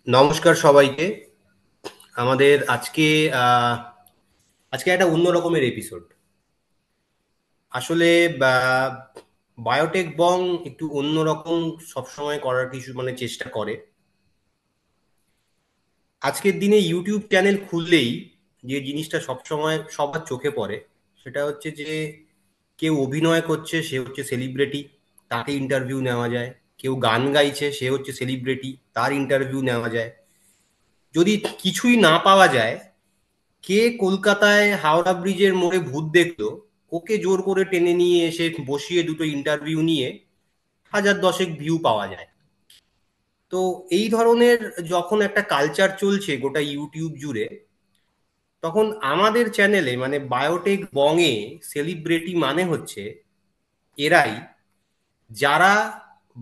নমস্কার সবাইকে। আমাদের আহ, আজকে একটা অন্য রকমের এপিসোড। আসলে বায়োটেক বং একটু অন্য রকম সবসময় করার কিছু চেষ্টা করে। আজকের দিনে ইউটিউব চ্যানেল খুললেই যে জিনিসটা সবসময় সবার চোখে পড়ে সেটা হচ্ছে যে কেউ অভিনয় করছে, সে হচ্ছে সেলিব্রিটি, তাকে ইন্টারভিউ নেওয়া যায়। কেউ গান গাইছে, সে হচ্ছে সেলিব্রিটি, তার ইন্টারভিউ নেওয়া যায়। যদি কিছুই না পাওয়া যায়, কে কলকাতায় হাওড়া ব্রিজের মোড়ে ভূত দেখলো, ওকে জোর করে টেনে নিয়ে এসে বসিয়ে দুটো ইন্টারভিউ নিয়ে হাজার দশেক ভিউ পাওয়া যায়। তো এই ধরনের যখন একটা কালচার চলছে গোটা ইউটিউব জুড়ে, তখন আমাদের চ্যানেলে বায়োটেক বংয়ে সেলিব্রিটি হচ্ছে এরাই, যারা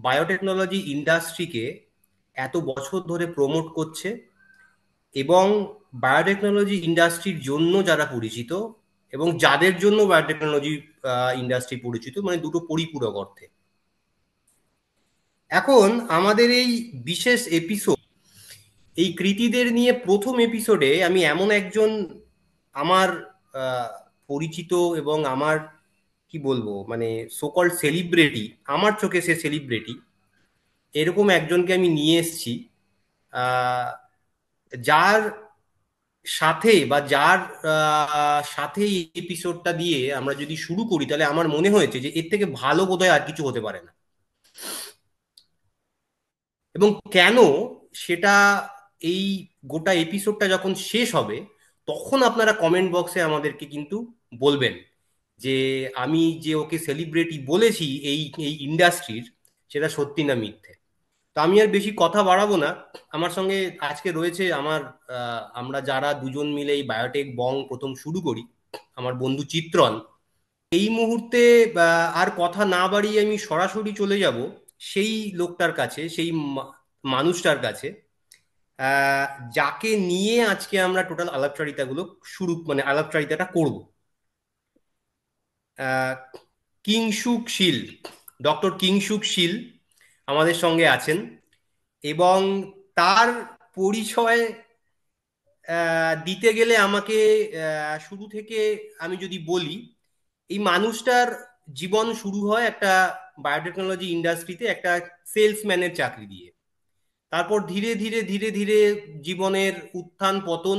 বায়োটেকনোলজি ইন্ডাস্ট্রিকে এত বছর ধরে প্রমোট করছে এবং বায়োটেকনোলজি ইন্ডাস্ট্রির জন্য যারা পরিচিত এবং যাদের জন্য বায়োটেকনোলজি ইন্ডাস্ট্রি পরিচিত, দুটো পরিপূরক অর্থে। এখন আমাদের এই বিশেষ এপিসোড, এই কৃতীদের নিয়ে প্রথম এপিসোডে আমি এমন একজন আমার আহ, পরিচিত এবং আমার কি বলবো সোকল্ড সেলিব্রিটি, আমার চোখে সে সেলিব্রিটি, এরকম একজনকে আমি নিয়ে এসেছি। আহ, যার সাথে বা যার সাথে এই এপিসোডটা দিয়ে আমরা যদি শুরু করি, তাহলে আমার মনে হয়েছে যে এর থেকে ভালো বোধহয় আর কিছু হতে পারে না। এবং কেন, সেটা এই গোটা এপিসোডটা যখন শেষ হবে তখন আপনারা কমেন্ট বক্সে আমাদেরকে কিন্তু বলবেন যে আমি যে ওকে সেলিব্রিটি বলেছি এই এই ইন্ডাস্ট্রির, সেটা সত্যি না মিথ্যে। তো আমি আর বেশি কথা বাড়াবো না। আমার সঙ্গে আজকে রয়েছে আমার আমরা যারা দুজন মিলে এই বায়োটেক বং প্রথম শুরু করি, আমার বন্ধু চিত্রন। এই মুহূর্তে আর কথা না বাড়িয়ে আমি সরাসরি চলে যাব সেই লোকটার কাছে, সেই মানুষটার কাছে, আহ, যাকে নিয়ে আজকে আমরা টোটাল আলাপচারিতাগুলো শুরু আলাপচারিতাটা করব। আহ, কিংসুক শীল, ডক্টর কিংসুক শীল আমাদের সঙ্গে আছেন। এবং তার পরিচয় দিতে গেলে আমাকে শুরু থেকে আমি যদি বলি, এই মানুষটার জীবন শুরু হয় একটা বায়োটেকনোলজি ইন্ডাস্ট্রিতে একটা সেলসম্যানের চাকরি দিয়ে। তারপর ধীরে ধীরে ধীরে ধীরে জীবনের উত্থান পতন,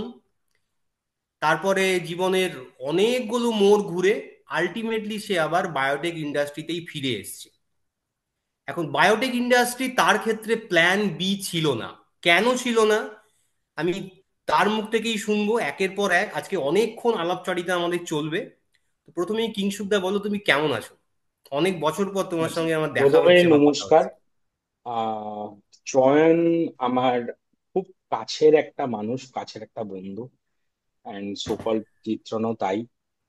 তারপরে জীবনের অনেকগুলো মোড় ঘুরে আলটিমেটলি সে আবার বায়োটেক ইন্ডাস্ট্রিতেই ফিরে এসেছে। এখন বায়োটেক ইন্ডাস্ট্রি তার ক্ষেত্রে প্ল্যান বি ছিল না। কেন ছিল না, আমি তার মুখ থেকেই শুনবো একের পর এক। আজকে অনেকক্ষণ আলাপচারিতা আমাদের চলবে। তো প্রথমেই কিংসুকদা, বলো তুমি কেমন আছো? অনেক বছর পর তোমার আচ্ছা, সঙ্গে আমার দেখা প্রথমে হচ্ছে বা কথা নমস্কার। হচ্ছে। আহ চয়ন আমার খুব কাছের একটা মানুষ, কাছের একটা বন্ধু, অ্যান্ড সকল চিত্রনও তাই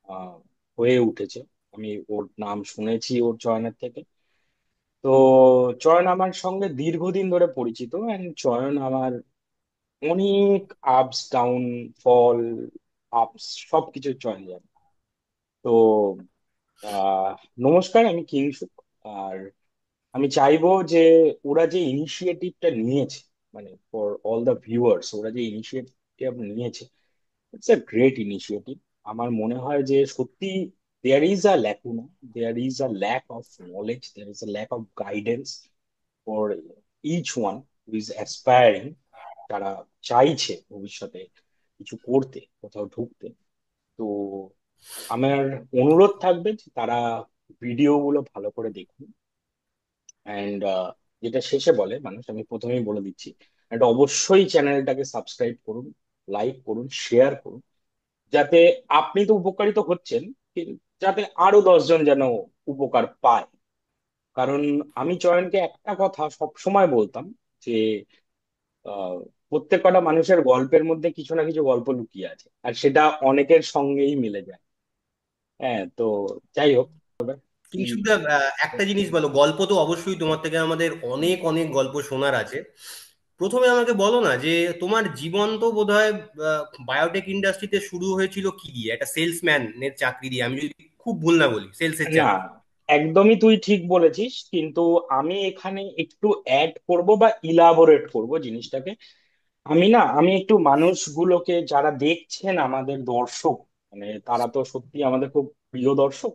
আহ, হয়ে উঠেছে। আমি ওর নাম শুনেছি ওর চয়নের থেকে। তো চয়ন আমার সঙ্গে দীর্ঘদিন ধরে পরিচিত, অ্যান্ড চয়ন আমার অনেক আপস ডাউন, ফল, আপস সবকিছু চয়ন জানে। তো আহ নমস্কার, আমি কিংশুক। আর আমি চাইবো যে ওরা যে ইনিশিয়েটিভটা নিয়েছে, মানে ফর অল দ্য ভিউয়ার্স, ওরা যে ইনিশিয়েটিভ নিয়েছে, ইটস আ গ্রেট ইনিশিয়েটিভ। আমার মনে হয় যে সত্যি there is a lacuna, there is a lack of knowledge, there is a lack of guidance for each one who is aspiring, যারা চাইছে ভবিষ্যতে কিছু করতে, কোথাও ঢুকতে। তো আমার অনুরোধ থাকবে যে তারা ভিডিওগুলো ভালো করে দেখুন। অ্যান্ড যেটা শেষে বলে মানুষ, আমি প্রথমেই বলে দিচ্ছি, এটা অবশ্যই চ্যানেলটাকে সাবস্ক্রাইব করুন, লাইক করুন, শেয়ার করুন, যাতে আপনি তো উপকারিত হচ্ছেন, যাতে আরো 10 জন যেন উপকার পায়। কারণ আমি চয়নকে একটা কথা সব সময় বলতাম যে আহ, প্রত্যেকটা মানুষের গল্পের মধ্যে কিছু না কিছু গল্প লুকিয়ে আছে, আর সেটা অনেকের সঙ্গেই মিলে যায়। হ্যাঁ, তো যাই হোক। কি কিংসুকদা, একটা জিনিস বলো, গল্প তো অবশ্যই তোমার থেকে আমাদের অনেক অনেক গল্প শোনার আছে। প্রথমে আমাকে বলো না যে তোমার জীবন তো বোধহয় বায়োটেক ইন্ডাস্ট্রিতে শুরু হয়েছিল কি দিয়ে, একটা সেলসম্যানের চাকরি দিয়ে, আমি যদি খুব ভুল না বলি, সেলসের না, চাকরি। একদমই তুই ঠিক বলেছিস, কিন্তু আমি এখানে একটু অ্যাড করব বা ইলাবোরেট করব জিনিসটাকে। আমি একটু মানুষগুলোকে, যারা দেখছেন আমাদের দর্শক, মানে তারা তো সত্যি আমাদের খুব প্রিয় দর্শক,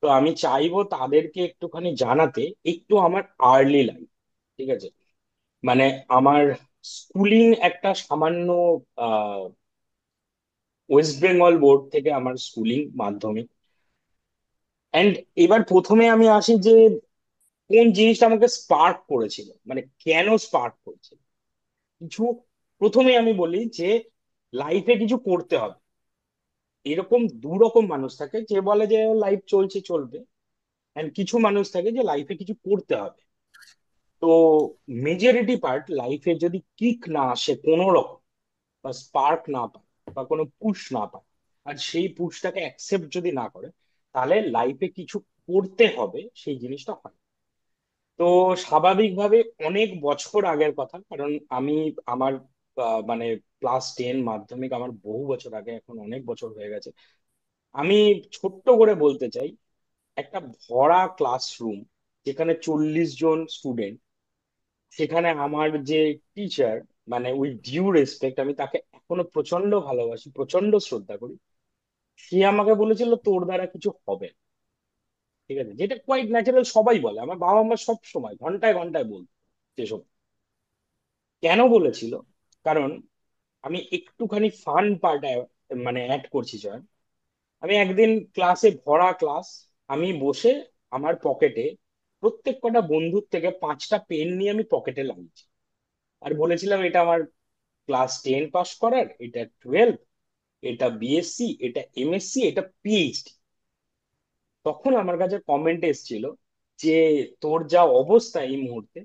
তো আমি চাইবো তাদেরকে একটুখানি জানাতে একটু আমার আর্লি লাইফ, ঠিক আছে? মানে আমার স্কুলিং একটা সামান্য ওয়েস্ট বেঙ্গল বোর্ড থেকে আমার স্কুলিং মাধ্যমিক। অ্যান্ড এবার প্রথমে আমি আসি যে কোন জিনিসটা আমাকে স্পার্ক করেছিল, মানে কেন স্পার্ক করেছিল কিছু। প্রথমে আমি বলি যে লাইফে কিছু করতে হবে। এরকম দু রকম মানুষ থাকে, যে বলে যে লাইফ চলছে চলবে, এন্ড কিছু মানুষ থাকে যে লাইফে কিছু করতে হবে। তো মেজরিটি পার্ট লাইফে যদি কিক না আসে কোনো রকম, বা স্পার্ক না পায়, বা কোনো পুশ না পায়, আর সেই পুশটাকে অ্যাকসেপ্ট যদি না করে, তাহলে লাইফে কিছু করতে হবে সেই জিনিসটা হয়। তো স্বাভাবিকভাবে অনেক বছর আগের কথা, কারণ আমি আমার মানে ক্লাস 10 মাধ্যমিক আমার বহু বছর আগে, এখন অনেক বছর হয়ে গেছে। আমি ছোট্ট করে বলতে চাই, একটা ভরা ক্লাসরুম, যেখানে 40 জন স্টুডেন্ট, সেখানে আমার যে টিচার, মানে উইথ ডিউ রেসপেক্ট, আমি তাকে এখনো প্রচন্ড ভালোবাসি, প্রচন্ড শ্রদ্ধা করি, সে আমাকে বলেছিল তোর দ্বারা কিছু হবে না। ঠিক আছে, যেটা কোয়াইট ন্যাচারাল, সবাই বলে, আমার বাবা মা সব সময় ঘন্টায় ঘন্টায় বলতো সেসব। কেন বলেছিল? কারণ আমি একটুখানি ফান পার্ট মানে অ্যাড করছি জয়। আমি একদিন ক্লাসে, ভরা ক্লাস, আমি বসে আমার পকেটে প্রত্যেক কটা বন্ধুর থেকে 5টা পেন নিয়ে আমি পকেটে লাগিয়েছি, আর বলেছিলাম এটা আমার ক্লাস 10 পাস করার, এটা 12, এটা বিএসসি, এটা এমএসসি, এটা পিএইচডি। তখন আমার কাছে কমেন্ট এসেছিল যে তোর যা অবস্থা এই মুহূর্তে,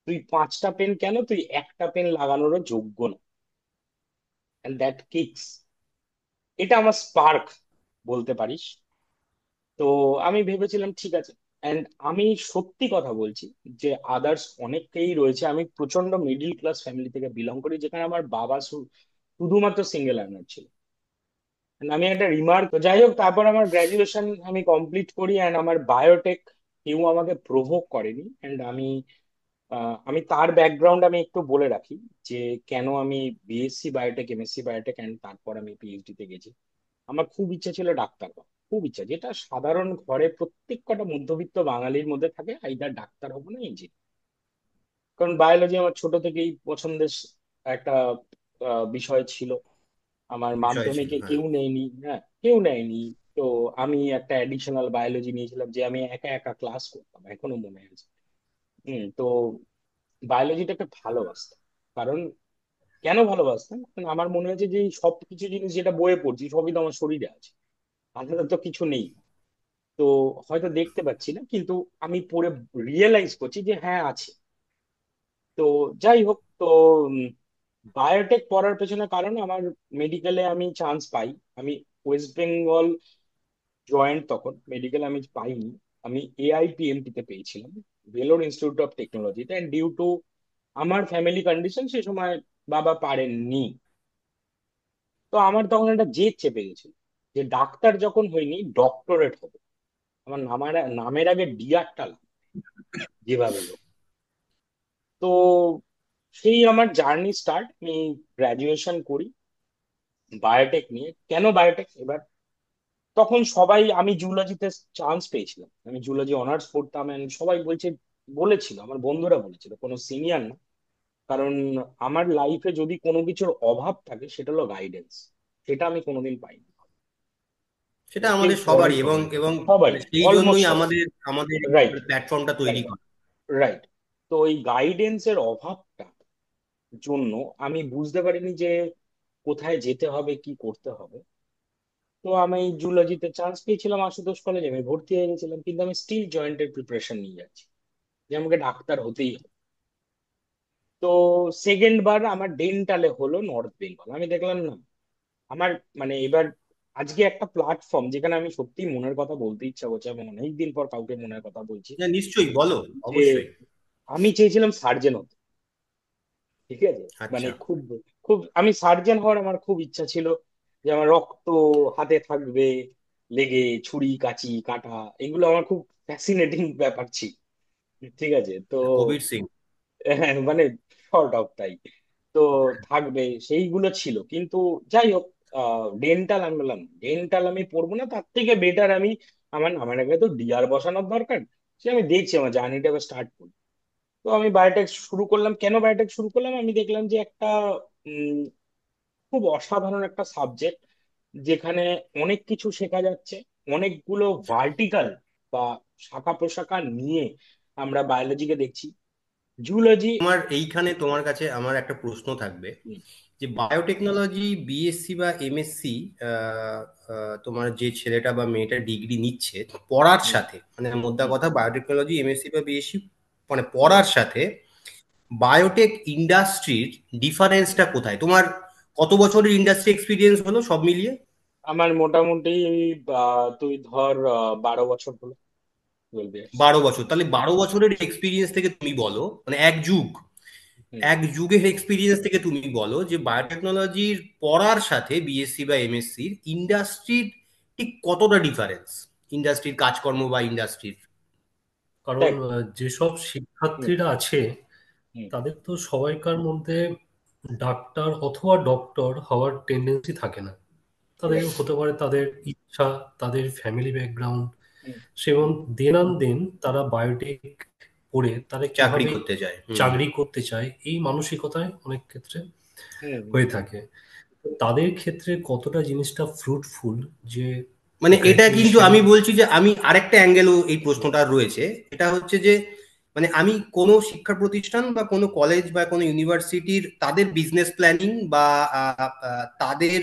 তুই 5টা পেন কেন, তুই একটা পেন লাগানোরও যোগ্য না। এন্ড দ্যাট কিক্স, এটা আমার স্পার্ক বলতে পারিস। তো আমি ভেবেছিলাম ঠিক আছে। অ্যান্ড আমি সত্যি কথা বলছি যে আদার্স অনেকেই রয়েছে, আমি প্রচন্ড মিডিল ক্লাস ফ্যামিলি থেকে বিলং করি, যেখানে আমার বাবা শুধুমাত্র সিঙ্গেল আর্নার ছিল। And আমি একটা রিমার্ক, যাই হোক, তারপর আমার গ্রাজুয়েশন আমি কমপ্লিট করি, অ্যান্ড আমার বায়োটেক কেউ আমাকে প্রভোগ করেনি। অ্যান্ড আমি তার ব্যাকগ্রাউন্ড আমি একটু বলে রাখি, যে কেন আমি BSc biotech, MSc biotech, and তারপর আমি পিএইচডি তে গেছি। আমার খুব ইচ্ছা ছিল ডাক্তার হওয়া, খুব ইচ্ছা, যেটা সাধারণ ঘরে প্রত্যেক কটা মধ্যবিত্ত বাঙালির মধ্যে থাকে, আইদার ডাক্তার হবো না ইঞ্জিনিয়ার। কারণ বায়োলজি আমার ছোট থেকেই পছন্দের একটা বিষয় ছিল। আমার বিষয় ছিল, মাধ্যমিকে হ্যাঁ। কেউ নেয়নি, হ্যাঁ, কেউ নেয়নি। তো আমি একটা অ্যাডিশনাল বায়োলজি নিয়েছিলাম, যে আমি একা একা ক্লাস করতাম, এখনো মনে আছে। তো বায়োলজিটাকে ভালোবাসতাম। কারণ, কেন ভালোবাসতাম? কারণ আমার মনে হয়েছে যে এই সব কিছু জিনিস যেটা বইয়ে পড়ছি সবই তো আমার শরীরে আছে, আলাদা তো কিছু নেই। তো হয়তো দেখতে পাচ্ছি না, কিন্তু আমি পড়ে রিয়েলাইজ করছি যে হ্যাঁ আছে। তো যাই হোক, তো বায়োটেক পড়ার পেছনে কারণ, আমার মেডিকেলে আমি চান্স পাই। আমি ওয়েস্ট বেঙ্গল জয়েন্ট, তখন মেডিকেল আমি পাইনি, আমি এআইপিএমটি তে পেয়েছিলাম, ভেলোর ইনস্টিটিউট অফ টেকনোলজিতে। অ্যান্ড ডিউ টু আমার ফ্যামিলি কন্ডিশন, সে সময় বাবা পারেননি। তো আমার তখন একটা জেদ চেপে গেছিল, যে ডাক্তার যখন হয়নি, ডক্টরেট হবে। আমার নামের আগে ডিআরটা লাগবে, যেভাবে হোক। তো সেই আমার জার্নি স্টার্ট, আমি গ্রাজুয়েশন করি বায়োটেক নিয়ে। কেন বায়োটেক এবার? তখন সবাই, আমি জুলজিতে চান্স পেয়েছিলাম, আমি জুলজি অনার্স পড়তাম, and সবাই বলেছিল, আমার বন্ধুরা বলেছিল, কোনো সিনিয়র না। কারণ আমার লাইফে যদি কোনো কিছুর অভাব থাকে, সেটা হলো গাইডেন্স। সেটা আমি কোনোদিন পাইনি। সেটা মানে কেউ আমাদের পড়ে, সবারই, এবং সবাই, মানে সেই জন্যই অলমোস্ট সবাই। আমাদের আমাদের রাইট, প্ল্যাটফর্মটা তৈরি রাইট, করা। রাইট। তো এই গাইডেন্সের অভাবটা জন্য আমি বুঝতে পারিনি যে কোথায় যেতে হবে, কি করতে হবে। তো আমি জুলজিতে চান্স পেয়েছিলাম আশুতোষ কলেজে, আমি ভর্তি হয়ে গেছিলাম, কিন্তু আমি স্টিল জয়েন্টের প্রিপারেশন নিয়ে যাচ্ছি, যে আমাকে ডাক্তার হতেই হবে। তো সেকেন্ড বার আমার ডেন্টালে হলো নর্থ বেঙ্গল, আমি দেখলাম না আমার, মানে এবার আজকে একটা প্ল্যাটফর্ম যেখানে আমি সত্যি মনের কথা বলতে ইচ্ছা করছে, আমি অনেকদিন পর কাউকে মনের কথা বলছি, হ্যাঁ, নিশ্চয়ই বলো, যে অবশ্যই। আমি চেয়েছিলাম সার্জেন হতে। ঠিক আছে, মানে আচ্ছা। খুব খুব আমি সার্জেন হওয়ার আমার খুব ইচ্ছা ছিল, যে আমার রক্ত হাতে থাকবে, লেগে ছুরি কাঁচি কাটা, এগুলো আমার খুব ফ্যাসিনেটিং ব্যাপার ছিল। ঠিক আছে, তো কবির সিং। হ্যাঁ, মানে শর্ট অফ তাই। তো থাকবে, সেইগুলো ছিল। কিন্তু যাই হোক, ডেন্টাল আমি বললাম ডেন্টাল আমি পড়বো না, তার থেকে বেটার আমি, আমার আমার আগে তো ডিআর বসানোর দরকার। সে আমি দেখছি আমার জার্নিটা এবার স্টার্ট করি। তো আমি বায়োটেক শুরু করলাম। কেন বায়োটেক শুরু করলাম, আমি দেখলাম যে একটা উম, খুব অসাধারণ একটা সাবজেক্ট, যেখানে অনেক কিছু শেখা যাচ্ছে, অনেকগুলো ভার্টিক্যাল বা শাখা প্রশাখা নিয়ে আমরা বায়োলজিকে দেখছি। জুলজি। তোমার এইখানে তোমার কাছে আমার একটা প্রশ্ন থাকবে, যে বায়োটেকনোলজি বিএসসি বা এমএসসি তোমার যে ছেলেটা বা মেয়েটা ডিগ্রি নিচ্ছে পড়ার সাথে, মানে মোদ্দা কথা বায়োটেকনোলজি এমএসসি বা বিএসসি মানে পড়ার সাথে বায়োটেক ইন্ডাস্ট্রির ডিফারেন্সটা কোথায়? তোমার কত বছরের ইন্ডাস্ট্রি এক্সপিরিয়েন্স হলো সব মিলিয়ে? আমার মোটামুটি তুই ধর 12 বছর হলো, 12 ইয়ার্স। 12 বছর, তাহলে 12 বছরের এক্সপিরিয়েন্স থেকে তুমি বলো, মানে এক যুগ, হুম। এক যুগের এক্সপিরিয়েন্স থেকে তুমি বলো যে বায়োটেকনোলজির পড়ার সাথে বিএসসি বা এমএসসির ইন্ডাস্ট্রির ঠিক কতটা ডিফারেন্স, ইন্ডাস্ট্রির কাজকর্ম বা ইন্ডাস্ট্রির। কারণ দেখ। যেসব হুম। শিক্ষার্থীরা আছে হুম। তাদের তো সবাইকার মধ্যে ডাক্তার অথবা ডক্টর হওয়ার টেন্ডেন্সি থাকে না। তাদের রাইট। হতে পারে তাদের ইচ্ছা, তাদের ফ্যামিলি ব্যাকগ্রাউন্ড, হুম। সেমন দিন আন দিন তারা বায়োটেক পড়ে তারা চাকরি কিভাবে করতে যায়। হুম। চাকরি করতে চায় এই মানসিকতায় অনেক ক্ষেত্রে হুম। হয়ে থাকে। তো তাদের ক্ষেত্রে কতটা জিনিসটা ফ্রুটফুল যে মানে এটা কিন্তু গ্র্যাজুয়েশন। আমি বলছি যে আমি আরেকটা অ্যাঙ্গেলও এই প্রশ্নটা রয়েছে। এটা হচ্ছে যে মানে আমি কোনো শিক্ষা প্রতিষ্ঠান বা কোনো কলেজ বা কোনো ইউনিভার্সিটির তাদের বিজনেস প্ল্যানিং বা তাদের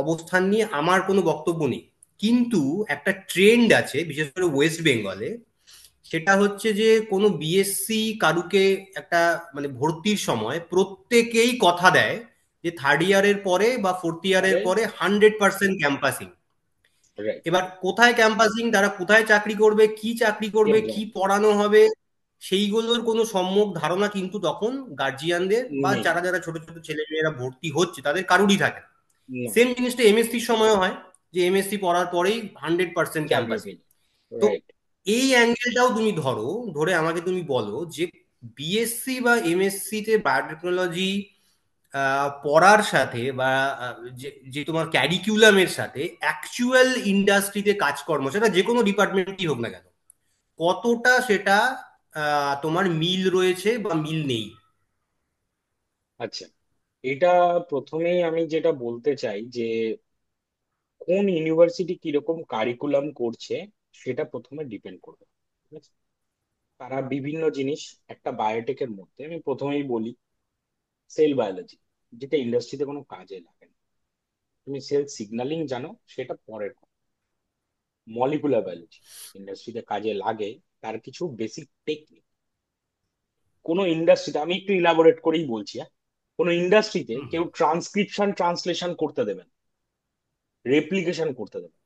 অবস্থান নিয়ে আমার কোনো বক্তব্য নেই, কিন্তু একটা ট্রেন্ড আছে বিশেষ করে ওয়েস্ট বেঙ্গলে। সেটা হচ্ছে যে কোনো বিএসসি কারুকে একটা মানে ভর্তির সময় প্রত্যেকেই কথা দেয় যে থার্ড ইয়ারের পরে বা ফোর্থ ইয়ারের পরে। পরে 100% ক্যাম্পাসিং। রাইট। এবার কোথায় ক্যাম্পাসিং, তারা কোথায় চাকরি করবে, কি চাকরি করবে, কেউ কি জানে পড়ানো হবে, সেইগুলোর কোনো সম্যক ধারণা কিন্তু তখন গার্জিয়ানদের বা নেই। যারা যারা ছোট ছোট ছেলে মেয়েরা ভর্তি হচ্ছে তাদের কারুরই থাকে না। না। সেম জিনিসটা এমএসসির সময়ও হয়, যে এমএসসি পড়ার পরেই 100% চাকরি ক্যাম্পাসিং। পেয়ে যায়। তো রাইট। এই অ্যাঙ্গেলটাও তুমি ধরো, ধরে আমাকে তুমি বলো যে বিএসসি বা এমএসসি তে বায়োটেকনোলজি পড়ার সাথে বা যে যে তোমার ক্যারিকুলামের সাথে অ্যাকচুয়াল ইন্ডাস্ট্রিতে কাজকর্ম, সেটা যে কোনো ডিপার্টমেন্টই হোক না কেন, কতটা সেটা তোমার মিল রয়েছে বা মিল নেই? আচ্ছা, এটা প্রথমেই আমি যেটা বলতে চাই যে কোন ইউনিভার্সিটি কিরকম কারিকুলাম করছে সেটা প্রথমে ডিপেন্ড করবে। ঠিক আছে? তারা বিভিন্ন জিনিস, একটা বায়োটেকের মধ্যে আমি প্রথমেই বলি সেল বায়োলজি, যেটা ইন্ডাস্ট্রিতে কোনো কাজে লাগে না। তুমি সেল সিগন্যালিং জানো, সেটা পরের কথা। মলিকুলার বায়োলজি ইন্ডাস্ট্রিতে কাজে লাগে, তার কিছু বেসিক টেকনিক। কোনো ইন্ডাস্ট্রিতে, আমি একটু ইলাবোরেট করেই বলছি, হ্যাঁ, কোনো ইন্ডাস্ট্রিতে কেউ ট্রান্সক্রিপশন ট্রান্সলেশন করতে দেবে না, রেপ্লিকেশন করতে দেবে না।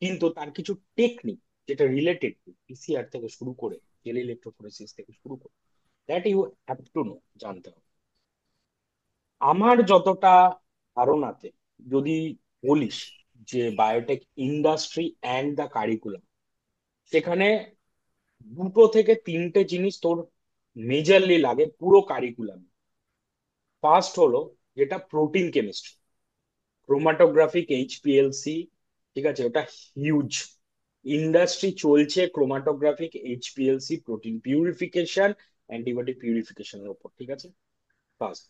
কিন্তু তার কিছু টেকনিক, যেটা রিলেটেড টু পিসিআর থেকে শুরু করে সেল ইলেকট্রোফোরেসিস থেকে শুরু করে, that you have to know, জানতে হবে। আমার যতটা ধারণাতে যদি বলিস যে biotech industry and the curriculum, সেখানে দুটো থেকে তিনটে জিনিস তোর মেজরলি লাগে পুরো কারিকুলাম। ফার্স্ট হলো যেটা প্রোটিন কেমিস্ট্রি, ক্রোমাটোগ্রাফিক এইচপিএলসি। ঠিক আছে, ওটা হিউজ ইন্ডাস্ট্রি চলছে chromatographic HPLC, protein purification, antibody পিউরিফিকেশনের উপর। ঠিক আছে, ফার্স্ট।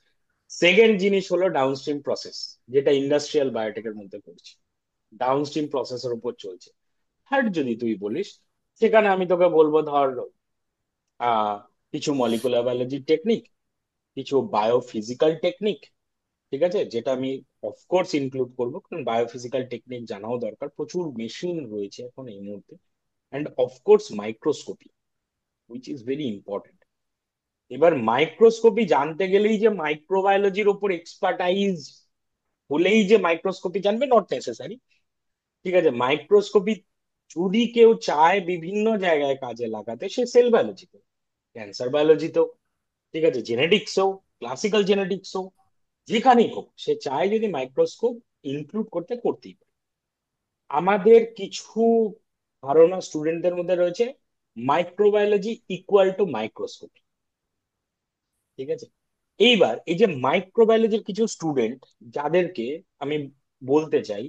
সেকেন্ড জিনিস হলো ডাউনস্ট্রিম প্রসেস, যেটা ইন্ডাস্ট্রিয়াল বায়োটেকের মধ্যে পড়ছে, ডাউনস্ট্রিম প্রসেসের উপর চলছে। থার্ড যদি তুই বলিস, সেখানে আমি তোকে বলবো ধর আহ কিছু মলিকুলার বায়োলজি টেকনিক, কিছু বায়োফিজিক্যাল টেকনিক। ঠিক আছে, যেটা আমি অফকোর্স ইনক্লুড করবো, কারণ বায়োফিজিক্যাল টেকনিক জানাও দরকার, প্রচুর মেশিন রয়েছে এখন এই মুহূর্তে। And of course microscopy, which is very important. এবার মাইক্রোস্কোপি জানতে গেলেই যে মাইক্রোবায়োলজির ওপর এক্সপার্টাইজ হলেই যে মাইক্রোস্কোপি জানবে, নট নেসেসারি। ঠিক আছে, মাইক্রোস্কোপি যদি কেউ চায় বিভিন্ন জায়গায় কাজে লাগাতে, সে সেল বায়োলজিতে, ক্যান্সার বায়োলজিতেও, ঠিক আছে, জেনেটিক্সও, ক্লাসিক্যাল জেনেটিক্সও, যেখানেই হোক সে চায় যদি মাইক্রোস্কোপ ইনক্লুড করতে, করতেই পারে। আমাদের কিছু ধারণা স্টুডেন্টদের মধ্যে রয়েছে মাইক্রোবায়োলজি ইকুয়াল টু মাইক্রোস্কোপি। ঠিক আছে, এইবার এই যে মাইক্রোবায়োলজির কিছু স্টুডেন্ট, যাদেরকে আমি বলতে চাই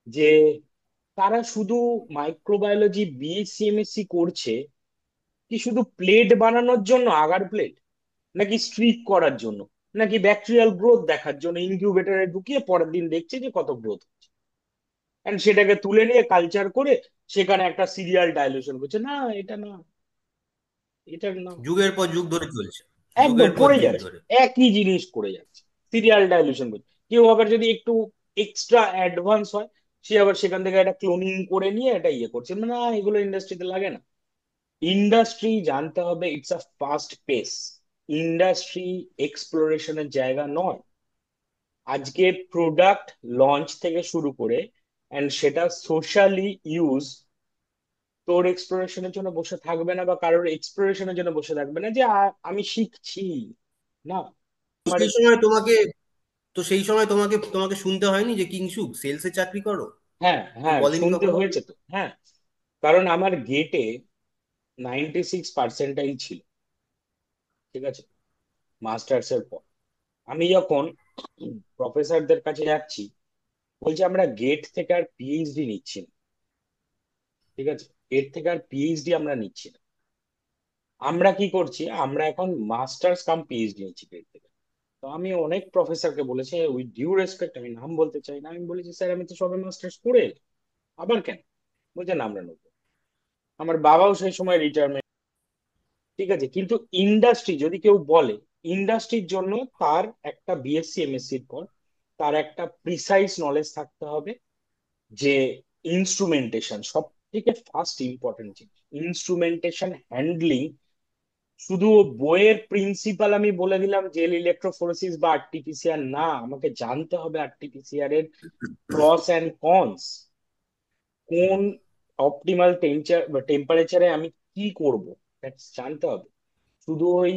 যে তারা শুধু মাইক্রোবায়োলজি বিএসসি এমএসসি করছে কি শুধু প্লেট বানানোর জন্য, আগার প্লেট, নাকি স্ট্রিক করার জন্য, নাকি ব্যাকটেরিয়াল গ্রোথ দেখার জন্য ইনকিউবেটরে ঢুকিয়ে পরের দিন দেখছে যে কত গ্রোথ হচ্ছে, এন্ড সেটাকে তুলে নিয়ে কালচার করে সেখানে একটা সিরিয়াল ডাইলুশন করছে, না এটা না, এটা না। যুগের পর যুগ ধরে চলছে, একদম যুগের পর করে যুগ যাচ্ছে, ধরে। একই জিনিস করে যাচ্ছে, সিরিয়াল ডাইলুশন করছে। কেউ আবার যদি একটু এক্সট্রা অ্যাডভান্স হয়, সে আবার সেখান থেকে একটা ক্লোনিং করে নিয়ে এটা ইয়ে করছে, মানে না এগুলো ইন্ডাস্ট্রিতে লাগে না। ইন্ডাস্ট্রি জানতে হবে it's a fast pace, industry এক্সপ্লোরেশনের জায়গা নয়। আজকে প্রোডাক্ট লঞ্চ থেকে শুরু করে এন্ড সেটা সোশ্যালি ইউজ, তোর এক্সপ্লোরেশনের জন্য বসে থাকবে না, বা কারোর এক্সপ্লোরেশনের জন্য বসে থাকবে না যে আমি শিখছি, না। আমার সেই সময় তোমাকে সেই সময় তোমাকে তোমাকে শুনতে হয়নি যে কিংসুক সেলসে চাকরি করো? হ্যাঁ কেউ হ্যাঁ, বলেনি শুনতে কখনো? হয়েছে তো, হ্যাঁ। কারণ আমার গেটে 96% ছিল, ঠিক আছে, মাস্টার্স এর পর। আমি যখন প্রফেসরদের কাছে যাচ্ছি, বলছে আমরা গেট থেকে আর পিএইচডি নিচ্ছি না, ঠিক আছে, গেট থেকে আর পিএইচডি আমরা নিচ্ছি না। আমরা কি করছি, আমরা এখন মাস্টার্স কাম পিএইচডি নিচ্ছি গেট থেকে। তো আমি অনেক প্রফেসরকে বলেছি, উইথ ডিউ রেসপেক্ট, আমি নাম বলতে চাই না, আমি বলেছি স্যার আমি তো সবে মাস্টার্স করে এলাম, আবার কেন? বলছে না আমরা নেবো। আমার বাবাও সেই সময় রিটায়ারমেন্ট, ঠিক আছে, কিন্তু ইন্ডাস্ট্রি যদি কেউ বলে, ইন্ডাস্ট্রির জন্য তার একটা বিএসসি এমএসসির পর তার একটা প্রিসাইজ নলেজ থাকতে হবে যে ইনস্ট্রুমেন্টেশন সব থেকে ফার্স্ট ইম্পর্টেন্ট জিনিস, ইনস্ট্রুমেন্টেশন হ্যান্ডলিং। শুধু বইয়ের প্রিন্সিপাল আমি বলে দিলাম জেল ইলেকট্রোফোরেসিস বা আরটিপিসিআর না, আমাকে জানতে হবে আরটিপিসিআর এর প্রস অ্যান্ড কনস, কোন অপটিমাল টেম্পারেচারে আমি কি করব, জানতে হবে। শুধু ওই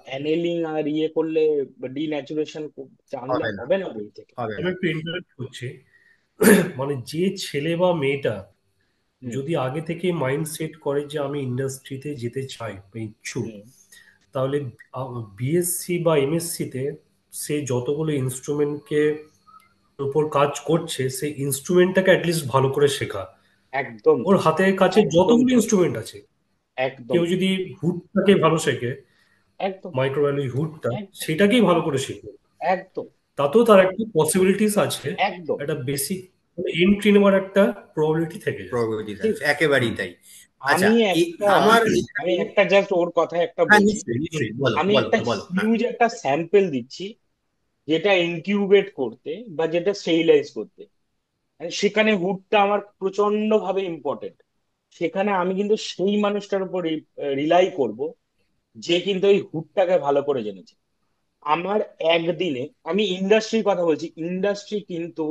অ্যানেলিং আর ইয়ে করলে, ডিন্যাচুরেশন জানলে হবে না, হবে না বই থেকে। হবে আমি না। একটু ইন্টারেক্ট করছি। মানে যে ছেলে বা মেয়েটা হুম যদি আগে থেকে মাইন্ড সেট করে যে আমি ইন্ডাস্ট্রিতে যেতে চাই বা ইচ্ছুক, হুম। তাহলে বিএসসি বা এমএসসি তে সে যতগুলো ইনস্ট্রুমেন্টকে উপর কাজ করছে সেই ইনস্ট্রুমেন্টটাকে অ্যাটলিস্ট ভালো করে শেখা। একদম ওর ঠিক, হাতের কাছে একদম যতগুলো ঠিক, ইনস্ট্রুমেন্ট আছে, একদম কেউ ঠিক, যদি হুডটাকে ভালো শেখে, একদম মাইক্রোবায়োলজি হুডটা, একদম সেটাকেই ভালো করে একদম শিখবে, একদম তাতেও তার একটা পসিবিলিটিস আছে, একদম একটা বেসিক এন্ট্রি নেওয়ার একটা প্রবাবিলিটি থেকে যায়। প্রবাবিলিটিস ঠিক। আছে, একেবারেই হুম। তাই। আচ্ছা, আমি একটা আমার আমি এখানে, একটা জাস্ট ওর কথায় একটা হ্যাঁ বলছি। নিশ্চয়ই নিশ্চয়ই, বলো আমি বলো একটা বলো, হ্যাঁ। হিউজ একটা স্যাম্পল দিচ্ছি, যেটা ইনকিউবেট করতে বা যেটা স্টেরিলাইজ করতে, মানে সেখানে হুডটা আমার প্রচন্ড ভাবে ইম্পর্টেন্ট। সেখানে আমি কিন্তু সেই মানুষটার উপর রিলাই করব যে কিন্তু ওই হুডটাকে ভালো করে জেনেছে। আমার একদিনে, আমি ইন্ডাস্ট্রির কথা বলছি, ইন্ডাস্ট্রি কিন্তু,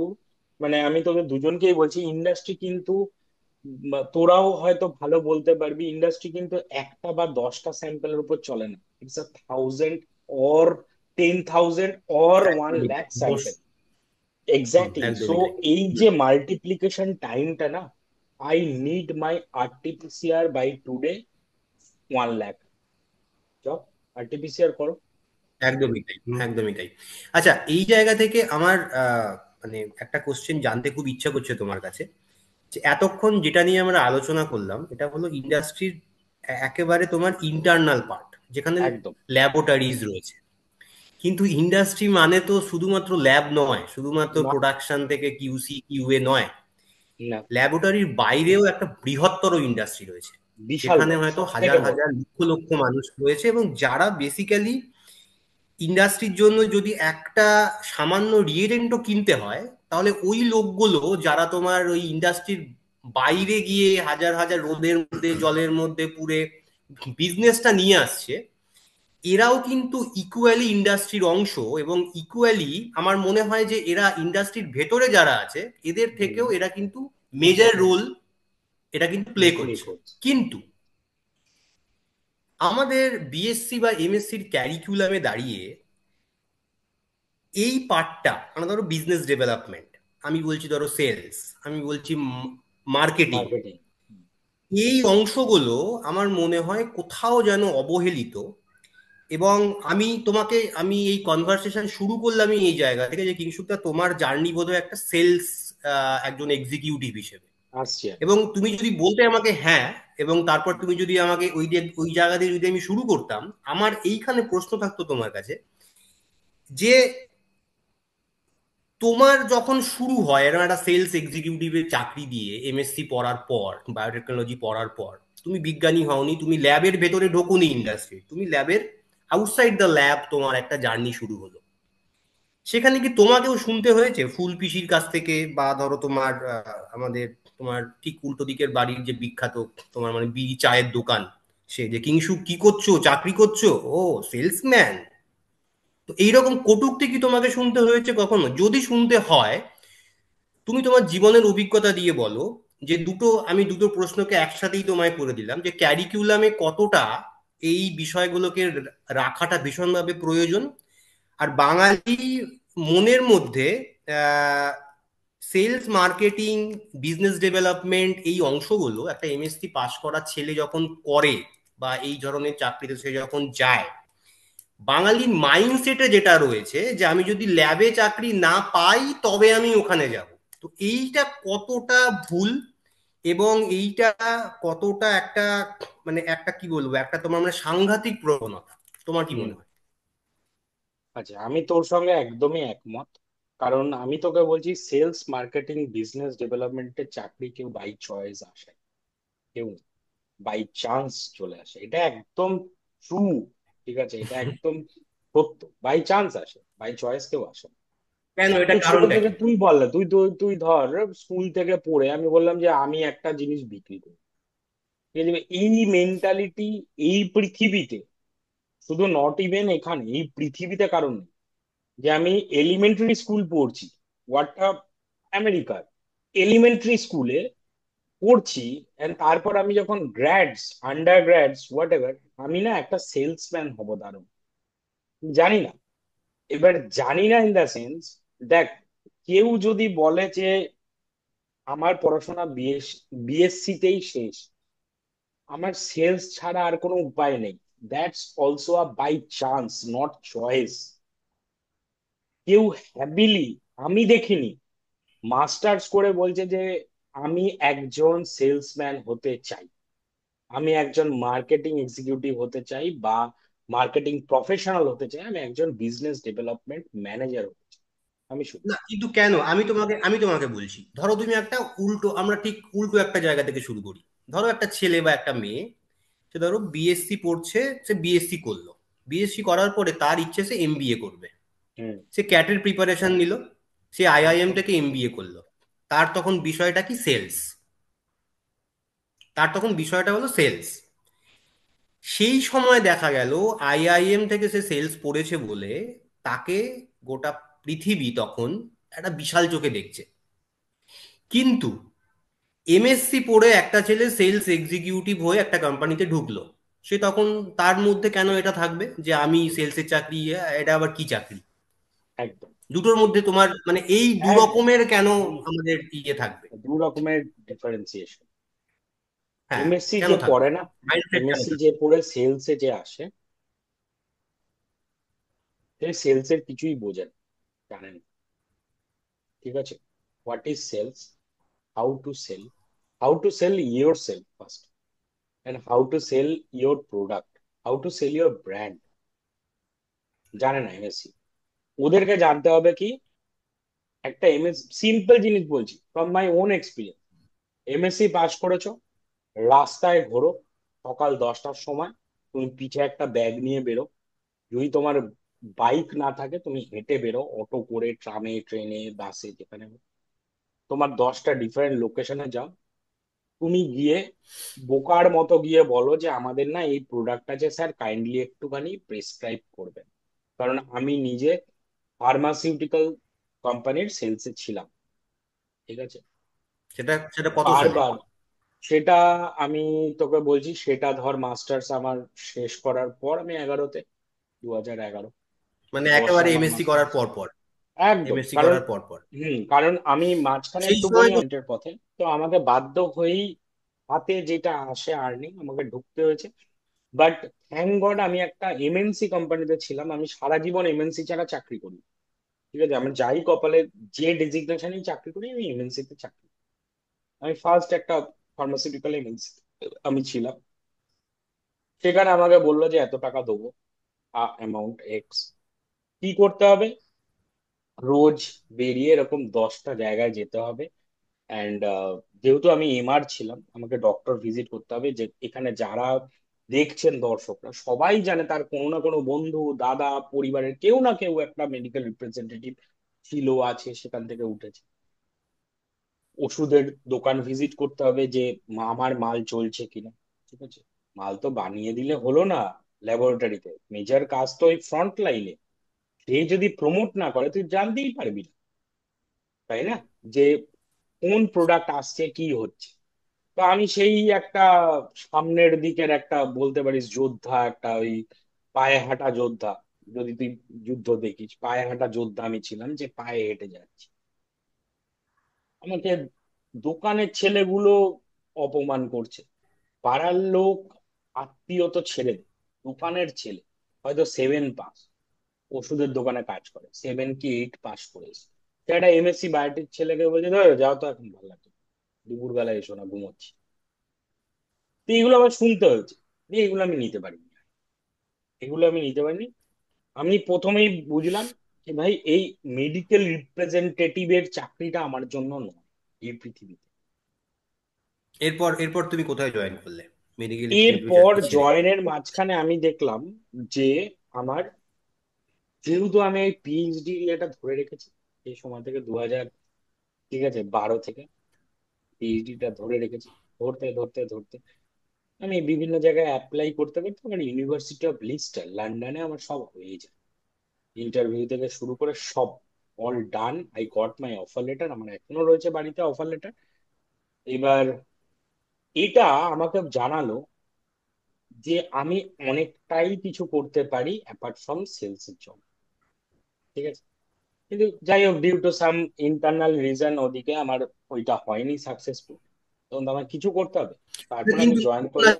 মানে আমি তোদের দুজনকেই বলছি, ইন্ডাস্ট্রি কিন্তু তোরাও হয়তো ভালো বলতে পারবি, ইন্ডাস্ট্রি কিন্তু একটা বা 10টা স্যাম্পলের উপর চলে না, it's a 1000 or 10,000 or one একদমই লাখ তাই। স্যাম্পল। এক্স্যাক্টলি, সো একদমই তাই। এই যে মাল্টিপ্লিকেশন টাইমটা না, I need my RTPCR by today 1 lakh. চল আরটিপিসিআর করো। একদমই তাই, হুম। একদমই তাই। আচ্ছা, এই জায়গা থেকে আমার মানে একটা কোশ্চেন জানতে খুব ইচ্ছা করছে তোমার কাছে, যে এতক্ষণ যেটা নিয়ে আমরা আলোচনা করলাম এটা হলো ইন্ডাস্ট্রির একেবারে তোমার ইন্টারনাল পার্ট, যেখানে একদম। ল্যাবরেটরিজ রয়েছে। কিন্তু ইন্ডাস্ট্রি মানে তো শুধুমাত্র ল্যাব নয়, শুধুমাত্র না প্রোডাকশন থেকে কিউসি কিউএ নয়। না, ল্যাবরেটরির বাইরেও একটা বৃহত্তর ইন্ডাস্ট্রি রয়েছে, বিশাল যেখানে বড়, হয়তো সব হাজার থেকে বড়। হাজার লক্ষ লক্ষ মানুষ রয়েছে, এবং যারা বেসিক্যালি ইন্ডাস্ট্রির জন্য যদি একটা সামান্য রিয়েজেন্টও কিনতে হয়, তাহলে ওই লোকগুলো যারা তোমার ওই ইন্ডাস্ট্রির বাইরে গিয়ে হাজার হাজার রোদের মধ্যে জলের মধ্যে পুরে বিজনেসটা নিয়ে আসছে, এরাও কিন্তু ইকুয়ালি ইন্ডাস্ট্রির অংশ। এবং ইকুয়ালি আমার মনে হয় যে এরা ইন্ডাস্ট্রির ভেতরে যারা আছে এদের হুম, থেকেও এরা কিন্তু মেজর রোল এটা কিন্তু প্লে প্লে করছে। করছে। কিন্তু আমাদের বিএসসি বা এমএসসির ক্যারিকুলামে দাঁড়িয়ে এই পার্টটা, মানে ধরো বিজনেস ডেভেলপমেন্ট, আমি বলছি ধরো সেলস, আমি বলছি মার্কেটিং, মার্কেটিং। এই অংশগুলো আমার মনে হয় কোথাও যেন অবহেলিত। এবং আমি এই কনভারসেশন শুরু করলাম এই জায়গা থেকে যে কিংশুকদা তোমার জার্নি বোধহয় একটা সেলস একজন এক্সিকিউটিভ হিসেবে। আসছি এবং আসছি। তুমি যদি বলতে আমাকে হ্যাঁ, এবং তারপর তুমি যদি আমাকে ওই জায়গা দিয়ে যদি আমি শুরু করতাম, আমার এইখানে প্রশ্ন থাকতো তোমার কাছে যে তোমার যখন শুরু হয় এরকম একটা সেলস এক্সিকিউটিভের চাকরি দিয়ে এমএসসি পড়ার পর, বায়োটেকনোলজি পড়ার পর, তুমি বিজ্ঞানী হওনি, তুমি ল্যাবের ভেতরে ঢোকুনি ইন্ডাস্ট্রি, তুমি ল্যাবের আউটসাইড দ্য ল্যাব তোমার একটা জার্নি শুরু হলো। সেখানে কি তোমাকেও শুনতে হয়েছে ফুল পিসির কাছ থেকে, বা ধরো তোমার আমাদের তোমার ঠিক উল্টো দিকের বাড়ির যে বিখ্যাত তোমার মানে বিড়ি চায়ের দোকান, সে যে কিংশু কি করছো, চাকরি করছো, ও সেলসম্যান, তো এইরকম কটূক্তি কি তোমাকে শুনতে হয়েছে কখনো? যদি শুনতে হয়, তুমি তোমার জীবনের অভিজ্ঞতা দিয়ে বলো। যে আমি দুটো প্রশ্নকে একসাথেই তোমায় করে দিলাম, যে ক্যারিকুলামে কতটা এই বিষয়গুলোকে রাখাটা ভীষণভাবে প্রয়োজন, আর বাঙালি মনের মধ্যে সেলস, মার্কেটিং, বিজনেস ডেভেলপমেন্ট এই অংশগুলো একটা এমএসসি পাশ করা ছেলে যখন করে, বা এই ধরনের চাকরিতে সে যখন যায়, বাঙালির মাইন্ডসেটে যেটা রয়েছে যে আমি যদি ল্যাবে চাকরি না পাই তবে আমি ওখানে যাব, তো এইটা কতটা ভুল, এবং এইটা কতটা একটা মানে একটা কি বলবো, একটা তোমার মানে সাংঘাতিক প্রবণতা, তোমার কি হুম। মনে হয়? আচ্ছা, আমি তোর সঙ্গে একদমই একমত। কারণ আমি তোকে বলছি, সেলস, মার্কেটিং, বিজনেস ডেভেলপমেন্টের চাকরি কেউ বাই চয়েস আসে, কেউ বাই চান্স চলে আসে, এটা একদম ট্রু। ঠিক আছে, এটা একদম সত্য। বাই চান্স আসে, বাই চয়েস কেউ আসে না। কেন, এটা তুই ছোট কারণটা থেকে, কি? তুই বললে, তুই তুই তুই ধর স্কুল থেকে পড়ে আমি বললাম যে আমি একটা জিনিস বিক্রি করি, ঠিক আছে? এই মেন্টালিটি এই পৃথিবীতে, শুধু নট ইভেন এখানে, এই পৃথিবীতে কারণ নেই। যে আমি এলিমেন্টারি স্কুল পড়ছি, হোয়াটটা আমেরিকার এলিমেন্টারি স্কুলে পড়ছি, and তারপর আমি যখন গ্র্যাডস, আন্ডার গ্র্যাডস, হোয়াট এভার, আমি না একটা সেলসম্যান হব দারুণ, জানি না। এবার জানি না ইন দা সেন্স, দেখ, কেউ যদি বলে যে আমার পড়াশোনা বিএসসি তেই শেষ, আমার সেলস ছাড়া আর কোনো উপায় নেই, that's also a by chance, not choice. কেউ হ্যাবিলি, আমি দেখিনি, মাস্টার্স করে বলছে যে আমি একজন সেলসম্যান হতে চাই, আমি একজন মার্কেটিং এক্সিকিউটিভ হতে চাই, বা মার্কেটিং প্রফেশনাল হতে চাই, আমি একজন বিজনেস ডেভেলপমেন্ট ম্যানেজার হতে চাই। আমি শুনি। না কিন্তু কেন, আমি তোমাকে বলছি, ধরো তুমি একটা আমরা ঠিক উল্টো একটা জায়গা থেকে শুরু করি। ধরো একটা ছেলে বা একটা মেয়ে, সে ধরো বিএসসি পড়ছে, সে বিএসসি করলো, বিএসসি করার পরে তার ইচ্ছে সে এমবিএ করবে, হুম। সে ক্যাটের প্রিপারেশন নিল, সে আইআইএম থেকে এমবিএ করলো, তার তখন বিষয়টা কি সেলস, তার তখন বিষয়টা হলো সেলস। সেই সময় দেখা গেল আইআইএম থেকে সে সেলস পড়েছে বলে তাকে গোটা পৃথিবী তখন একটা বিশাল চোখে দেখছে। কিন্তু এমএসসি পড়ে একটা ছেলে সেলস এক্সিকিউটিভ হয়ে একটা কোম্পানিতে ঢুকলো, সে তখন তার মধ্যে কেন এটা থাকবে যে আমি সেলসের চাকরি, এটা আবার কি চাকরি? একদম। দুটোর মধ্যে তোমার মানে এই দু একদম। রকমের কেন হুম। আমাদের থাকবে? দু রকমের ডিফারেন্সিয়েশন। হ্যাঁ, এমএসসি কেন যে থাকবে? পড়ে না, মাইন্ডসেট কেন এমএসসি থাকবে? যে পড়ে সেলসে যে আসে, সে সেলসের কিছুই বোঝে না, জানেন না। ঠিক আছে, what is sales, how to sell, how to sell yourself first, and how to sell your product, how to sell your brand, জানে না এমএসসি। ওদেরকে জানতে হবে কি, একটা এমএস, সিম্পল জিনিস বলছি from my own experience. MSc pass করেছো, রাস্তায় ঘোরো, সকাল 10টার সময় তুমি পিঠে একটা ব্যাগ নিয়ে বেরো, যদি তোমার বাইক না থাকে তুমি হেঁটে বেরো, অটো করে, ট্রামে, ট্রেনে, বাসে, যেখানে হোক। তোমার 10টা ডিফারেন্ট লোকেশনে যাও, তুমি গিয়ে বোকার মতো গিয়ে বলো যে আমাদের না এই প্রোডাক্ট আছে স্যার, কাইন্ডলি একটুখানি প্রেসক্রাইব করবেন। কারণ আমি নিজে ফার্মাসিউটিক্যাল কোম্পানির সেলসে ছিলাম। ঠিক আছে, সেটা সেটা কত সালে? বারবার, সেটা আমি তোকে বলছি, সেটা ধর মাস্টার্স আমার শেষ করার পর, আমি 11-তে, 2011, মানে 10 একেবারে আমার এমএসসি করার মাস্টার্স। পর পর? একদম, এমএসসি কারণ করার পর পর কারণ আমি মাঝখানে সেই সময় একটুখানি এন্টার পথে, তো আমাকে বাধ্য হয়েই হাতে যেটা আসে আর্নিং আমাকে ঢুকতে হয়েছে। বাট থ্যাংক গড আমি একটা এমএনসি কোম্পানিতে ছিলাম, আমি সারা জীবন এমএনসি ছাড়া চাকরি করি। ঠিক আছে, আমি যাই কপালে, যে ডেজিগনেশনে চাকরি করি, আমি এমএনসি তে চাকরি করি। আমি ফার্স্ট একটা ফার্মাসিউটিক্যাল এমএনসি আমি ছিলাম। সেখানে আমাকে বললো যে এত টাকা দেবো, অ্যামাউন্ট এক্স। কি করতে হবে? রোজ বেরিয়ে এরকম 10টা জায়গায় যেতে হবে। অ্যান্ড যেহেতু আমি এমআর ছিলাম, আমাকে ডক্টর ভিজিট করতে হবে, যে এখানে যারা দেখছেন দর্শকরা সবাই জানে তার কোনো না কোনো বন্ধু, দাদা, পরিবারের কেউ না কেউ একটা মেডিকেল রিপ্রেজেন্টেটিভ ছিল, আছে, সেখান থেকে উঠেছে। ওষুধের দোকান ভিজিট করতে হবে, যে আমার মাল চলছে কিনা। ঠিক আছে, মাল তো বানিয়ে দিলে হলো না। ল্যাবরেটরিতে মেজর কাজ তো ওই ফ্রন্ট লাইনে। সে যদি প্রমোট না করে তুই জানতেই পারবি না, তাই না, যে কোন প্রোডাক্ট আসছে, কি হচ্ছে। তো আমি সেই একটা সামনের দিকের একটা বলতে পারিস যোদ্ধা, একটা ওই পায়ে হাঁটা যোদ্ধা। যদি তুই যুদ্ধ দেখিস, পায়ে হাঁটা যোদ্ধা আমি ছিলাম, যে পায়ে হেঁটে যাচ্ছি। আমাকে দোকানের ছেলেগুলো অপমান করছে, পাড়ার লোক, আত্মীয় তো ছেড়ে দে, দোকানের ছেলে হয়তো 7 পাস, ওষুধের দোকানে কাজ করে, 7 কি 8 পাস করেছে। সে একটা এমএসসি বায়োটেক ছেলেকে বলছে, ধরো যাও তো, এখন ভালো লাগছে, দুপুর বেলা এসো না, ঘুমোচ্ছি। তো এগুলো আবার শুনতে হয়েছে, দিয়ে এগুলো আমি নিতে পারিনি। এগুলো আমি নিতে পারিনি। আমি প্রথমেই বুঝলাম যে ভাই, এই মেডিকেল রিপ্রেজেন্টেটিভের চাকরিটা আমার জন্য নয় এই পৃথিবীতে। এরপর এরপর তুমি কোথায় জয়েন করলে? মেডিকেল এরপর রিপ্রেজেন্টেটিভ ছেড়ে? জয়েনের মাঝখানে আমি দেখলাম যে আমার, যেহেতু আমি এই পিএইচডি এটা ধরে রেখেছি এই সময় থেকে 2000, ঠিক আছে, 12 থেকে পিএইচডিটা ধরে রেখেছি। ধরতে ধরতে ধরতে আমি বিভিন্ন জায়গায় অ্যাপ্লাই করতে করতে আমার ইউনিভার্সিটি অফ লিস্টার লন্ডনে আমার সব হয়ে যায়। ইন্টারভিউ থেকে শুরু করে সব all done. I got my offer letter, আমার এখনো রয়েছে বাড়িতে অফার লেটার। এবার এটা আমাকে জানালো যে আমি অনেকটাই কিছু করতে পারি অ্যাপার্ট ফ্রম সেলস এর জব। ঠিক আছে, কিন্তু যাই হোক, due to some internal reason ওদিকে আমার ওইটা হয়নি সাকসেসফুল। তখন তো আমার কিছু করতে হবে। তারপর আমি কিন্তু জয়েন করলাম।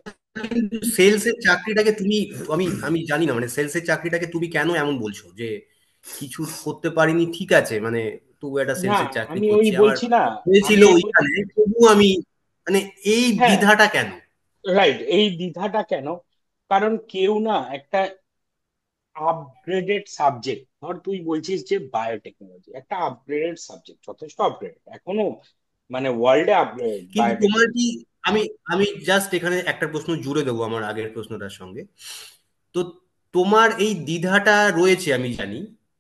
কিন্তু সেলস এর চাকরিটাকে তুমি, আমি আমি জানি না, মানে সেলস এর চাকরিটাকে তুমি কেন এমন বলছো যে কিছু করতে পারিনি? ঠিক আছে, মানে তবু একটা না, সেলস এর চাকরি আমি ওই করছি, আমার বলছি না, হয়েছিল আমি এই বলছি। ওইখানে, তবু আমি, মানে এই হ্যাঁ, দ্বিধাটা কেন? রাইট, এই দ্বিধাটা কেন? কারণ কেউ না একটা আপগ্রেডেড সাবজেক্ট, ধর তুই বলছিস যে বায়োটেকনোলজি একটা আপগ্রেডেড সাবজেক্ট, যথেষ্ট আপগ্রেড এখনো, মানে ওয়ার্ল্ডে আপগ্রেড কিন্তু তোমার বায়োটেকনোলজি। কি, আমি আমি জাস্ট এখানে একটা প্রশ্ন জুড়ে দেবো আমার আগের প্রশ্নটার সঙ্গে। তো তোমার এই দ্বিধাটা রয়েছে আমি জানি,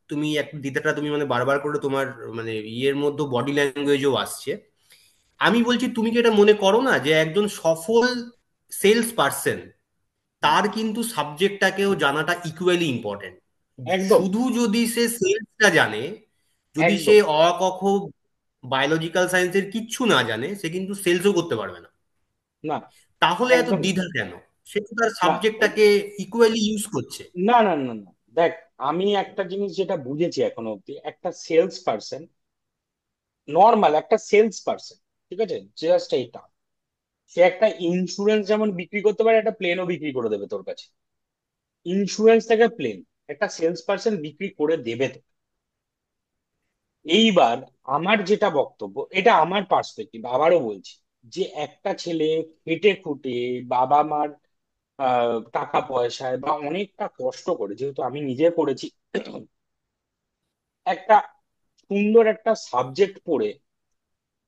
তুমি এক দ্বিধাটা তুমি মানে বারবার করে তোমার মানে ইয়ের মধ্যে বডি ল্যাঙ্গুয়েজও আসছে। আমি বলছি, তুমি কি এটা মনে করো না যে একজন সফল সেলস পার্সন, তার কিন্তু সাবজেক্টটাকেও জানাটা ইকুয়ালি ইম্পর্টেন্ট? একদম, শুধু যদি সে সেলসটা জানে, যদি সে একদম। অ ক খ বায়োলজিক্যাল সায়েন্সের কিচ্ছু না জানে, সে কিন্তু সেলসও করতে পারবে না। না, তাহলে এত একদম দ্বিধা কেন? সে তো তার না। সাবজেক্টটাকে ইকুয়ালি ইউজ করছে। না, না, না, না, দেখ, আমি একটা জিনিস যেটা বুঝেছি এখনো অব্দি, একটা সেলস পার্সন, নর্মাল একটা সেলস পার্সন, ঠিক আছে, জাস্ট এইটা, সে একটা ইন্স্যুরেন্স যেমন বিক্রি করতে পারে, একটা প্লেনও বিক্রি করে দেবে তোর কাছে। ইন্স্যুরেন্স থেকে প্লেন একটা সেলস পার্সন বিক্রি করে দেবে তো। এইবার আমার যেটা বক্তব্য, এটা আমার পার্সপেক্টিভ, আবারও বলছি, যে একটা ছেলে খেটে খুঁটে, বাবা মার টাকা পয়সায় বা অনেকটা কষ্ট করে, যেহেতু আমি নিজে করেছি, একটা সুন্দর একটা সাবজেক্ট পড়ে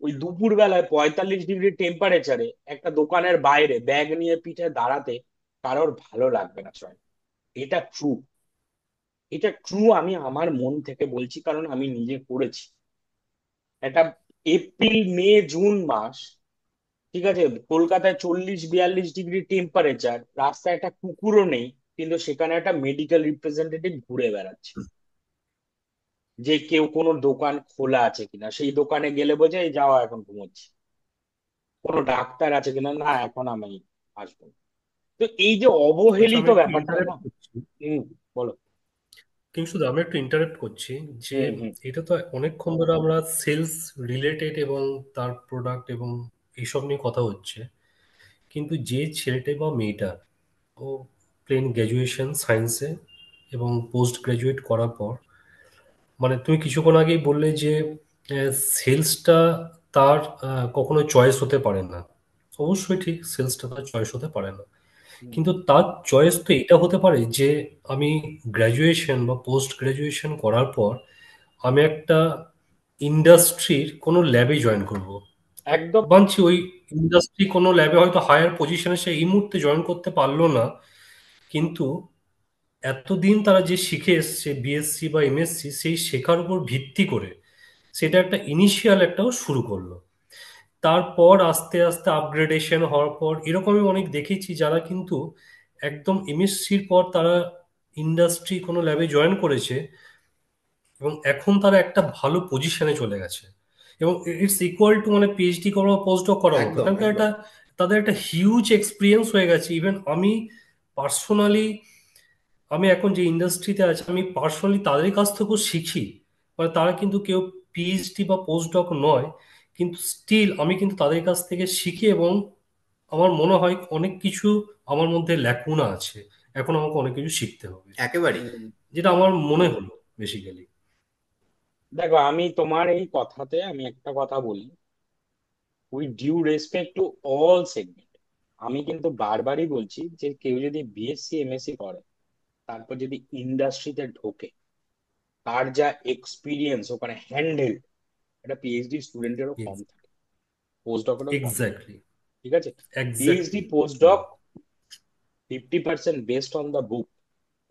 ওই দুপুর বেলায় 45 ডিগ্রি টেম্পারেচারে একটা দোকানের বাইরে ব্যাগ নিয়ে পিঠে দাঁড়াতে কারোর ভালো লাগবে না, চয়। এটা ট্রু, এটা ট্রু, আমি আমার মন থেকে বলছি, কারণ আমি নিজে করেছি। একটা এপ্রিল মে জুন মাস, ঠিক আছে, কলকাতায় 40 42 ডিগ্রি টেম্পারেচার, রাস্তায় একটা কুকুরও নেই, কিন্তু সেখানে একটা মেডিকেল রিপ্রেজেন্টেটিভ ঘুরে বেড়াচ্ছে, যে কেউ কোনো দোকান খোলা আছে কিনা, সেই দোকানে গেলে বোঝে এই যাওয়া, এখন ঘুমোচ্ছি, কোনো ডাক্তার আছে কিনা, না এখন আমি আসবো না। তো এই যে আচ্ছা, অবহেলিত আমি একটু ব্যাপারটা না। ইন্টারাপ্ট করছি। হম, বলো। কিংশুদা, আমি একটু ইন্টারাপ্ট করছি যে হুম, হুম, এটা তো অনেকক্ষণ ধরে আমরা সেলস রিলেটেড এবং তার প্রোডাক্ট এবং এইসব নিয়ে কথা হচ্ছে, কিন্তু যে ছেলেটা বা মেয়েটা ও প্লেন গ্র্যাজুয়েশন সায়েন্সে এবং পোস্ট গ্রাজুয়েট করার পর, মানে তুমি কিছুক্ষণ আগেই বললে যে সেলসটা তার কখনো চয়েস হতে পারে না। অবশ্যই ঠিক, সেলসটা তার চয়েস হতে পারে না, হুম, কিন্তু তার চয়েস তো এটা হতে পারে যে আমি গ্র্যাজুয়েশন বা পোস্ট গ্র্যাজুয়েশন করার পর আমি একটা ইন্ডাস্ট্রির কোনো ল্যাবে জয়েন করব। একদম। মানছি ওই ইন্ডাস্ট্রি কোনো ল্যাবে হয়তো হায়ার পজিশনে সে এই মুহূর্তে জয়েন করতে পারলো না, কিন্তু এতদিন তারা যে শিখে এসছে বিএসসি বা এমএসসি, সেই শেখার উপর ভিত্তি করে সেটা একটা ইনিশিয়াল একটাও শুরু করলো। তারপর আস্তে আস্তে আপগ্রেডেশন হওয়ার পর এরকমই অনেক দেখেছি যারা কিন্তু একদম এমএসসির পর তারা ইন্ডাস্ট্রি কোনো ল্যাবে জয়েন করেছে এবং এখন তারা একটা ভালো পজিশনে চলে গেছে। এবং ইটস ইকুয়াল টু মানে পিএইচডি করা বা পোস্ট ডক করার মতো, একদম কারণ কি একদম। একটা তাদের একটা হিউজ এক্সপিরিয়েন্স হয়ে গেছে। ইভেন আমি পার্সোনালি, আমি এখন যে ইন্ডাস্ট্রিতে আছি আমি পার্সোনালি তাদের কাছ থেকেও শিখি। মানে তারা কিন্তু কেউ পিএইচডি বা পোস্ট ডক নয়, কিন্তু স্টিল আমি কিন্তু তাদের কাছ থেকে শিখি এবং আমার মনে হয় অনেক কিছু আমার মধ্যে ল্যাকুনা আছে, এখন আমাকে অনেক কিছু শিখতে হবে, একেবারেই। হুম। যেটা আমার মনে হলো বেসিক্যালি। দেখো, আমি তোমার এই কথাতে আমি একটা কথা বলি, with due respect to all segment. আমি কিন্তু বারবারই বলছি যে কেউ যদি বিএসসি এমএসসি করে, তারপর যদি ইন্ডাস্ট্রিতে ঢোকে, তার যা এক্সপিরিয়েন্স ওখানে হ্যান্ডেল, এটা পিএইচডি স্টুডেন্টেরও কম থাকে, পোস্ট ডকেরও কম থাকে। এক্স্যাক্টলি, ঠিক আছে? PhD exactly. Post hmm, doc 50% based on the book.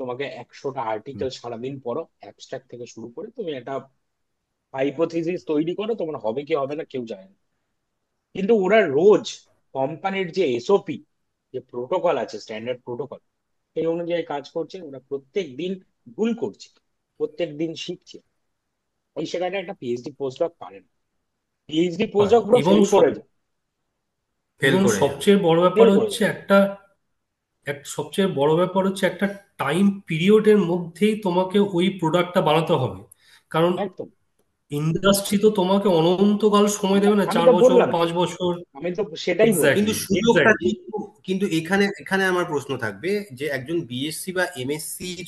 তোমাকে 100টা হুম। আর্টিকেল সারাদিন পড়ো, অ্যাবস্ট্রাক্ট থেকে শুরু করে তুমি একটা হাইপোথিসিস তৈরি করো, তোমার হবে কি হবে না কেউ জানে না। কিন্তু ওরা রোজ কোম্পানির যে এসওপি, যে প্রোটোকল আছে, স্ট্যান্ডার্ড প্রোটোকল, সেই অনুযায়ী কাজ করছে। ওরা প্রত্যেক দিন ভুল করছে, প্রত্যেক দিন শিখছে। ওই সেখানে একটা পিএইচডি পোস্টডক পারে না, পিএইচডি হয় পোস্টডক পুরো এবং ফেল করে যায়। ফেল এবং করে যাবে। সবচেয়ে বড় ব্যাপার ফেল করে হচ্ছে যায়। একটা, সবচেয়ে বড় ব্যাপার হচ্ছে একটা টাইম পিরিয়ডের মধ্যেই তোমাকে ওই প্রোডাক্টটা বানাতে হবে। কারণ একদম। ইন্ডাস্ট্রি তো তোমাকে অনন্তকাল সময় দেবে না, আমি চার তো বছর বললাম, 5 বছর। আমি তো সেটাই বলছি। কিন্তু এক্স্যাক্টলি, সুযোগটা এক্স্যাক্টলি। কিন্তু, কিন্তু এখানে এখানে আমার প্রশ্ন থাকবে যে একজন বিএসসি বা এমএসসির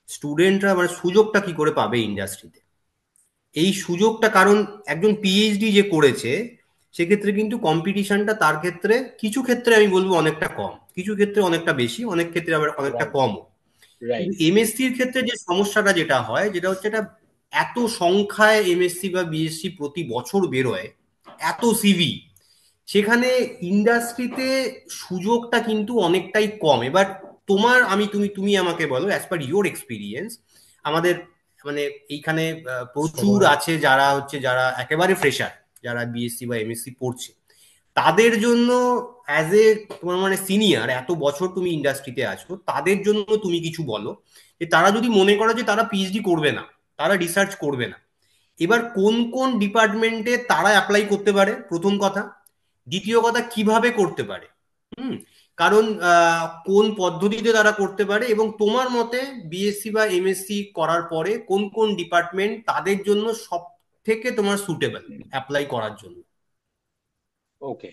স্টুডেন্টরা মানে সুযোগটা কি করে পাবে ইন্ডাস্ট্রিতে? এই সুযোগটা কারণ একজন পিএইচডি যে করেছে সেক্ষেত্রে কিন্তু কম্পিটিশনটা তার ক্ষেত্রে কিছু ক্ষেত্রে আমি বলবো অনেকটা কম, কিছু ক্ষেত্রে অনেকটা বেশি, অনেক ক্ষেত্রে আবার অনেকটা রাইট, কমও। কিন্তু রাইট। এমএসসির ক্ষেত্রে যে সমস্যাটা যেটা হয় যেটা হচ্ছে এটা এত সংখ্যায় এমএসসি বা বিএসসি প্রতি বছর বেরোয়, এত সিভি, সেখানে ইন্ডাস্ট্রিতে সুযোগটা কিন্তু অনেকটাই কম। এবার তোমার আমি তুমি তুমি আমাকে বলো অ্যাজ পার ইওর এক্সপিরিয়েন্স, আমাদের মানে এইখানে প্রচুর সবার। আছে যারা হচ্ছে যারা একেবারে ফ্রেশার, যারা বিএসসি বা এমএসসি পড়ছে, তাদের জন্য অ্যাজ এ তোমার মানে সিনিয়র, এত বছর তুমি ইন্ডাস্ট্রিতে আছো, তাদের জন্য তুমি কিছু বলো যে তারা যদি মনে করে যে তারা পিএইচডি করবে না, তারা রিসার্চ করবে না, এবার কোন কোন ডিপার্টমেন্টে তারা অ্যাপ্লাই করতে পারে প্রথম কথা, দ্বিতীয় কথা কিভাবে করতে পারে, হুম, কারণ কোন পদ্ধতিতে তারা করতে পারে, এবং তোমার মতে বিএসসি বা এমএসসি করার পরে কোন কোন ডিপার্টমেন্ট তাদের জন্য সব থেকে তোমার সুটেবল অ্যাপ্লাই করার জন্য? ওকে,